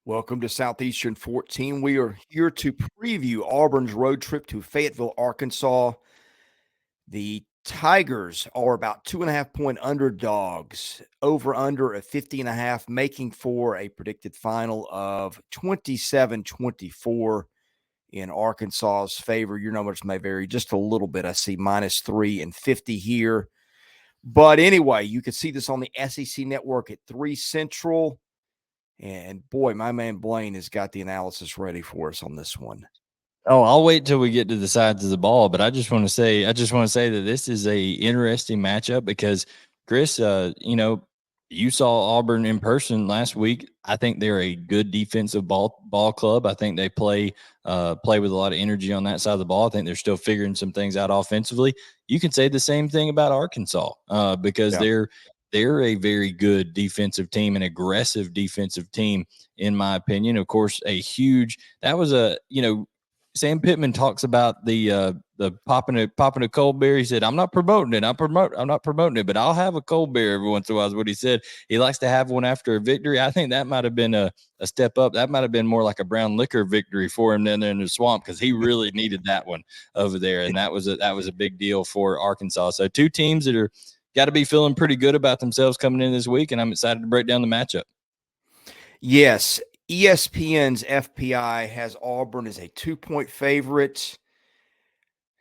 Welcome to Southeastern 14. We are here to preview Auburn's road trip to Fayetteville, Arkansas. The Tigers are about 2.5-point underdogs, over under a 50.5, making for a predicted final of 27-24 in Arkansas's favor. Your numbers may vary just a little bit. I see -3 and 50 here. But anyway, you can see this on the SEC network at 3 Central. And boy, my man Blayne has got the analysis ready for us on this one. Oh, I'll wait till we get to the sides of the ball, but I just want to say that this is a interesting matchup because Chris, you saw Auburn in person last week. I think they're a good defensive ball club. I think they play with a lot of energy on that side of the ball. I think they're still figuring some things out offensively. You can say the same thing about Arkansas because they're a very good defensive team, an aggressive defensive team, in my opinion. Of course, Sam Pittman talks about the popping a cold beer. He said, I'm not promoting it, but I'll have a cold beer every once in a while is what he said. He likes to have one after a victory. I think that might have been a step up. That might have been more like a brown liquor victory for him than in the swamp because he really needed that one over there. And that was a big deal for Arkansas. So two teams that are got to be feeling pretty good about themselves coming in this week, and I'm excited to break down the matchup. Yes, ESPN's FPI has Auburn as a 2-point favorite.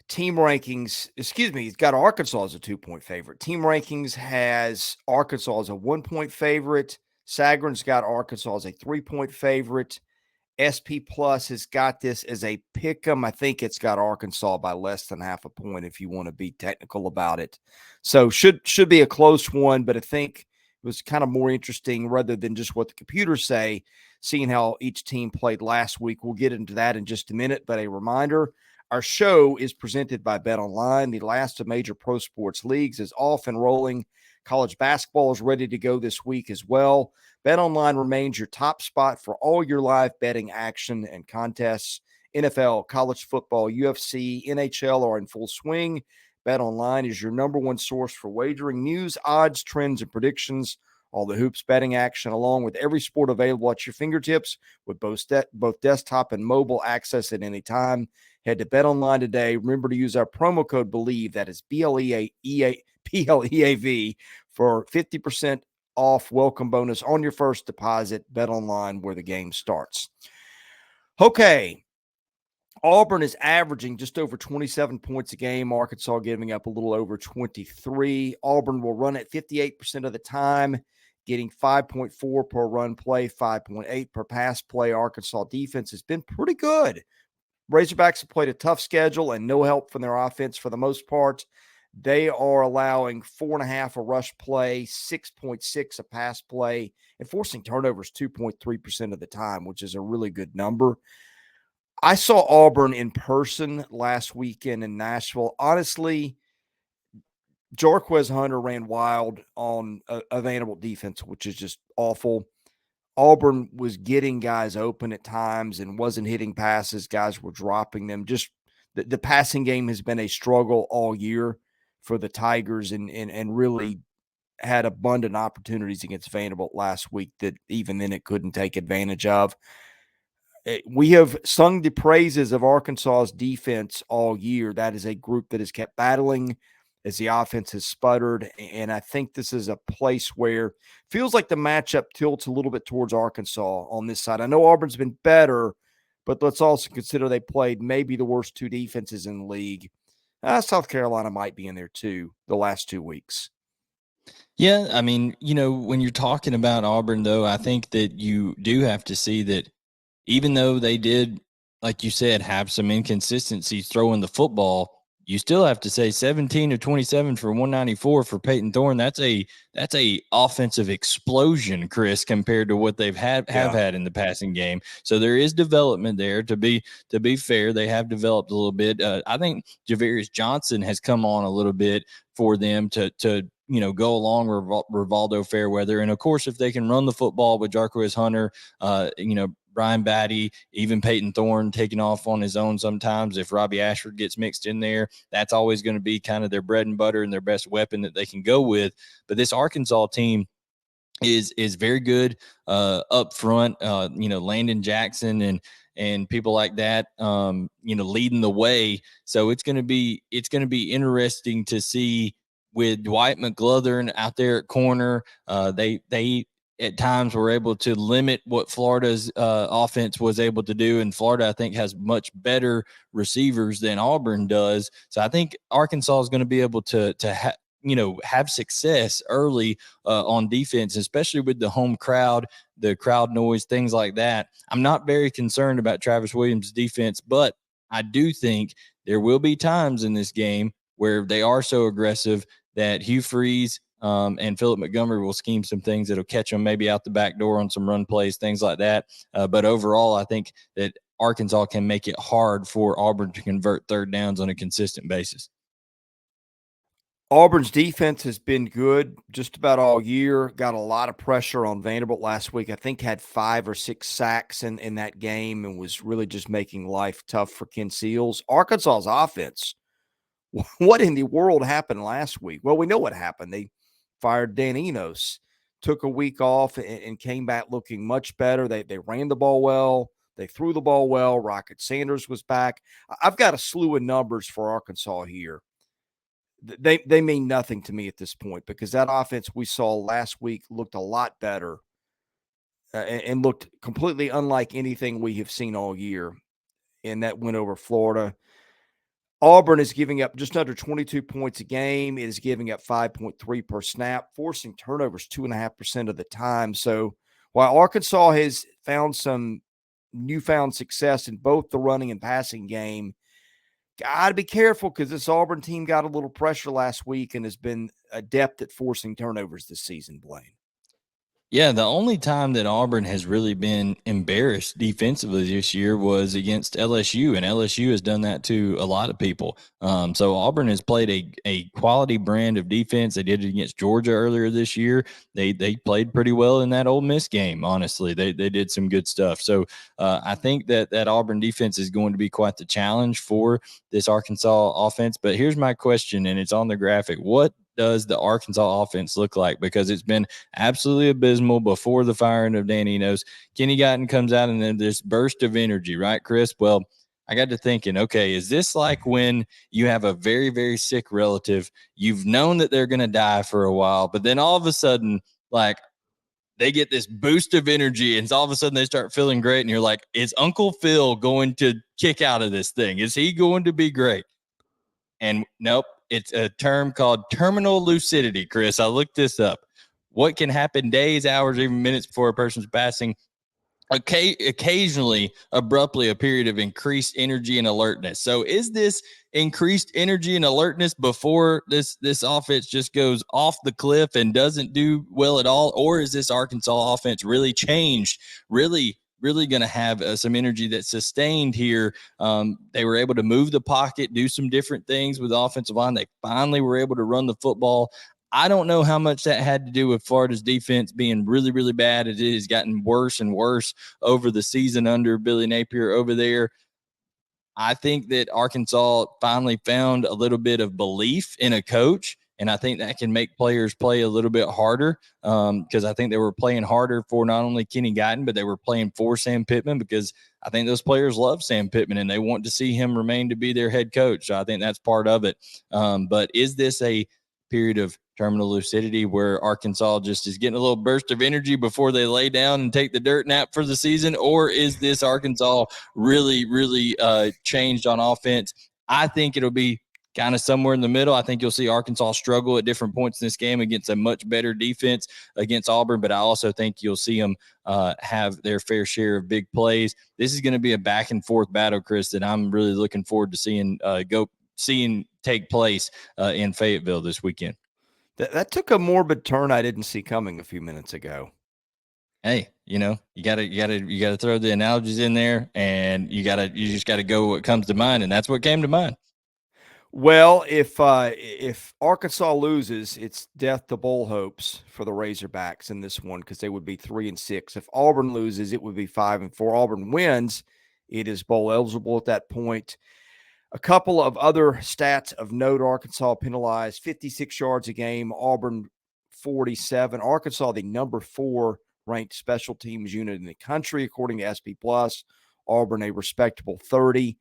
Team rankings, it's got Arkansas as a 2-point favorite. Team rankings has Arkansas as a 1-point favorite. Sagarin's got Arkansas as a 3-point favorite. SP Plus has got this as a pick 'em. I think it's got Arkansas by less than half a point if you want to be technical about it. So should be a close one, but I think it was kind of more interesting rather than just what the computers say, seeing how each team played last week. We'll get into that in just a minute, but a reminder, our show is presented by BetOnline. The last of major pro sports leagues is off and rolling. College basketball is ready to go this week as well. BetOnline remains your top spot for all your live betting action and contests. NFL, college football, UFC, NHL are in full swing. BetOnline is your number one source for wagering news, odds, trends, and predictions. All the hoops betting action, along with every sport available at your fingertips, with both desktop and mobile access at any time. Head to BetOnline today. Remember to use our promo code BELIEVE, that is BLEAV, for 50% off welcome bonus on your first deposit. BetOnline, where the game starts. Okay. Auburn is averaging just over 27 points a game. Arkansas giving up a little over 23. Auburn will run at 58% of the time, getting 5.4 per run play, 5.8 per pass play. Arkansas defense has been pretty good. Razorbacks have played a tough schedule and no help from their offense for the most part. They are allowing 4.5 a rush play, 6.6 a pass play, and forcing turnovers 2.3% of the time, which is a really good number. I saw Auburn in person last weekend in Nashville. Honestly, Jarquez Hunter ran wild on a Vanderbilt defense, which is just awful. Auburn was getting guys open at times and wasn't hitting passes. Guys were dropping them. Just the passing game has been a struggle all year for the Tigers and really had abundant opportunities against Vanderbilt last week that even then it couldn't take advantage of. We have sung the praises of Arkansas's defense all year. That is a group that has kept battling as the offense has sputtered, and I think this is a place where it feels like the matchup tilts a little bit towards Arkansas on this side. I know Auburn's been better, but let's also consider they played maybe the worst two defenses in the league. South Carolina might be in there too the last 2 weeks. Yeah, I mean, when you're talking about Auburn, though, I think that you do have to see that even though they did, like you said, have some inconsistencies throwing the football, you still have to say 17 of 27 for 194 for Peyton Thorne. That's a offensive explosion, Chris, compared to what they've have had in the passing game. So there is development there. To be fair, they have developed a little bit. I think Javarius Johnson has come on a little bit for them to go along with Rivaldo Fairweather. And of course, if they can run the football with Jarquez Hunter, Brian Batty, even Peyton Thorne taking off on his own sometimes. If Robbie Ashford gets mixed in there, that's always going to be kind of their bread and butter and their best weapon that they can go with. But this Arkansas team is very good up front. Landon Jackson and people like that, leading the way. So it's going to be interesting to see with Dwight McGlothern out there at corner. They at times were able to limit what Florida's offense was able to do. And Florida, I think, has much better receivers than Auburn does. So I think Arkansas is going to be able to have success early on defense, especially with the home crowd, the crowd noise, things like that. I'm not very concerned about Travis Williams' defense, but I do think there will be times in this game where they are so aggressive that Hugh Freeze and Philip Montgomery will scheme some things that'll catch them maybe out the back door on some run plays, things like that. But overall, I think that Arkansas can make it hard for Auburn to convert third downs on a consistent basis. Auburn's defense has been good just about all year. Got a lot of pressure on Vanderbilt last week. I think had 5 or 6 sacks in that game and was really just making life tough for Ken Seals. Arkansas's offense, what in the world happened last week? Well, we know what happened. They fired Dan Enos, took a week off, and came back looking much better. They ran the ball well. They threw the ball well. Rocket Sanders was back. I've got a slew of numbers for Arkansas here. They mean nothing to me at this point because that offense we saw last week looked a lot better and looked completely unlike anything we have seen all year. And that win over Florida. Auburn is giving up just under 22 points a game. It is giving up 5.3 per snap, forcing turnovers 2.5% of the time. So while Arkansas has found some newfound success in both the running and passing game, got to be careful because this Auburn team got a little pressure last week and has been adept at forcing turnovers this season, Blayne. Yeah, the only time that Auburn has really been embarrassed defensively this year was against LSU, and LSU has done that to a lot of people. So Auburn has played a quality brand of defense. They did it against Georgia earlier this year. They played pretty well in that Ole Miss game, honestly. They did some good stuff. So I think that Auburn defense is going to be quite the challenge for this Arkansas offense. But here's my question, and it's on the graphic. What does the Arkansas offense look like? Because it's been absolutely abysmal before the firing of Dan Enos. Kenny Guyton comes out and then this burst of energy, right, Chris? Well, I got to thinking, okay, is this like when you have a very, very sick relative? You've known that they're going to die for a while, but then all of a sudden, like, they get this boost of energy and all of a sudden they start feeling great. And you're like, is Uncle Phil going to kick out of this thing? Is he going to be great? And nope, it's a term called terminal lucidity, Chris. I looked this up. What can happen days, hours, even minutes before a person's passing? Occasionally, abruptly, a period of increased energy and alertness. So is this increased energy and alertness before this offense just goes off the cliff and doesn't do well at all? Or is this Arkansas offense really changed, really going to have some energy that's sustained here? They were able to move the pocket, do some different things with the offensive line. They finally were able to run the football. I don't know how much that had to do with Florida's defense being really, really bad. It has gotten worse and worse over the season under Billy Napier over there. I think that Arkansas finally found a little bit of belief in a coach, and I think that can make players play a little bit harder because I think they were playing harder for not only Kenny Guyton, but they were playing for Sam Pittman because I think those players love Sam Pittman and they want to see him remain to be their head coach. So I think that's part of it. But is this a period of terminal lucidity where Arkansas just is getting a little burst of energy before they lay down and take the dirt nap for the season? Or is this Arkansas really, really changed on offense? I think it'll be kind of somewhere in the middle. I think you'll see Arkansas struggle at different points in this game against a much better defense against Auburn, but I also think you'll see them have their fair share of big plays. This is going to be a back and forth battle, Chris, that I'm really looking forward to seeing take place in Fayetteville this weekend. That took a morbid turn I didn't see coming a few minutes ago. Hey, you gotta throw the analogies in there, and you just gotta go what comes to mind, and that's what came to mind. Well, if Arkansas loses, it's death to bowl hopes for the Razorbacks in this one because they would be 3-6. If Auburn loses, it would be 5-4. Auburn wins, it is bowl eligible at that point. A couple of other stats of note: Arkansas penalized 56 yards a game, Auburn 47. Arkansas, the number 4 ranked special teams unit in the country, according to SP Plus. Auburn, a respectable 30.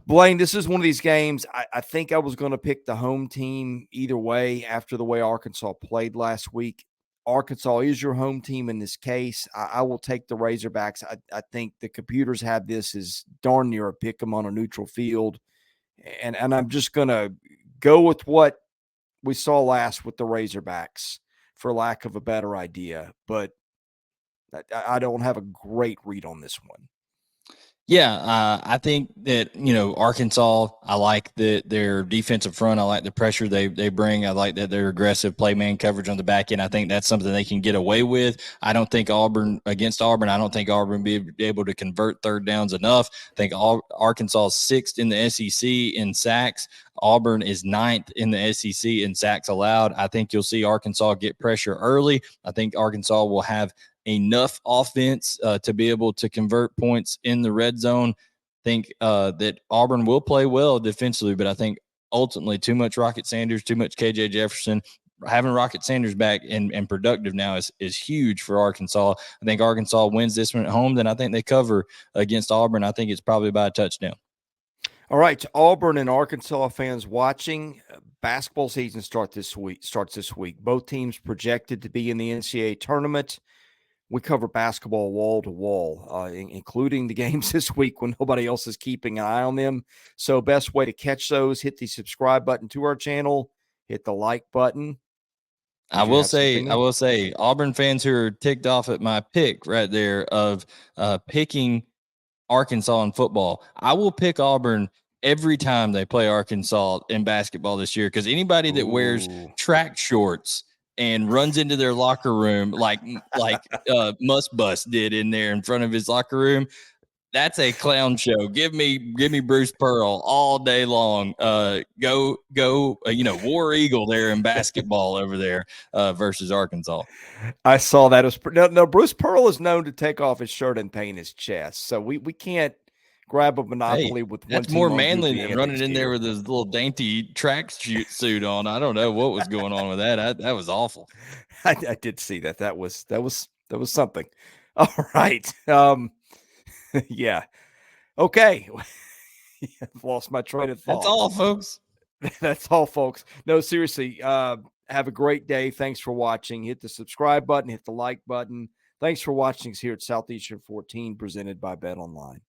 Blayne, this is one of these games. I think I was going to pick the home team either way after the way Arkansas played last week. Arkansas is your home team in this case. I will take the Razorbacks. I think the computers have this as darn near a pick 'em on a neutral field. And I'm just going to go with what we saw last with the Razorbacks for lack of a better idea. But I don't have a great read on this one. Yeah, I think that, Arkansas, I like their defensive front. I like the pressure they bring. I like that they're aggressive play man coverage on the back end. I think that's something they can get away with. I don't think Auburn I don't think Auburn be able to convert third downs enough. I think Arkansas is 6th in the SEC in sacks. Auburn is 9th in the SEC in sacks allowed. I think you'll see Arkansas get pressure early. I think Arkansas will have enough offense to be able to convert points in the red zone. I think that Auburn will play well defensively, but I think ultimately too much Rocket Sanders, too much KJ Jefferson. Having Rocket Sanders back and productive now is huge for Arkansas. I think Arkansas wins this one at home. Then I think they cover against Auburn. I think it's probably by a touchdown. All right, to Auburn and Arkansas fans watching, basketball season starts this week. Both teams projected to be in the NCAA tournament. We cover basketball wall to wall, including the games this week when nobody else is keeping an eye on them. So best way to catch those, hit the subscribe button to our channel, hit the like button. I will say, Auburn fans who are ticked off at my pick right there of picking Arkansas in football, I will pick Auburn every time they play Arkansas in basketball this year, because anybody that wears track shorts and runs into their locker room like Must Bus did in there in front of his locker room, that's a clown show. Give me Bruce Pearl all day long. Go, War Eagle there in basketball over there versus Arkansas. I saw that. No, Bruce Pearl is known to take off his shirt and paint his chest, so we can't grab a monopoly with one. That's more manly than running in there with his little dainty track suit on. I don't know what was going on with that. That was awful. I did see that. That was something. All right. Yeah. Okay. I've lost my train of thought. That's all, folks. That's all, folks. No, seriously. Have a great day. Thanks for watching. Hit the subscribe button. Hit the like button. Thanks for watching us here at Southeastern 14, presented by Bet Online.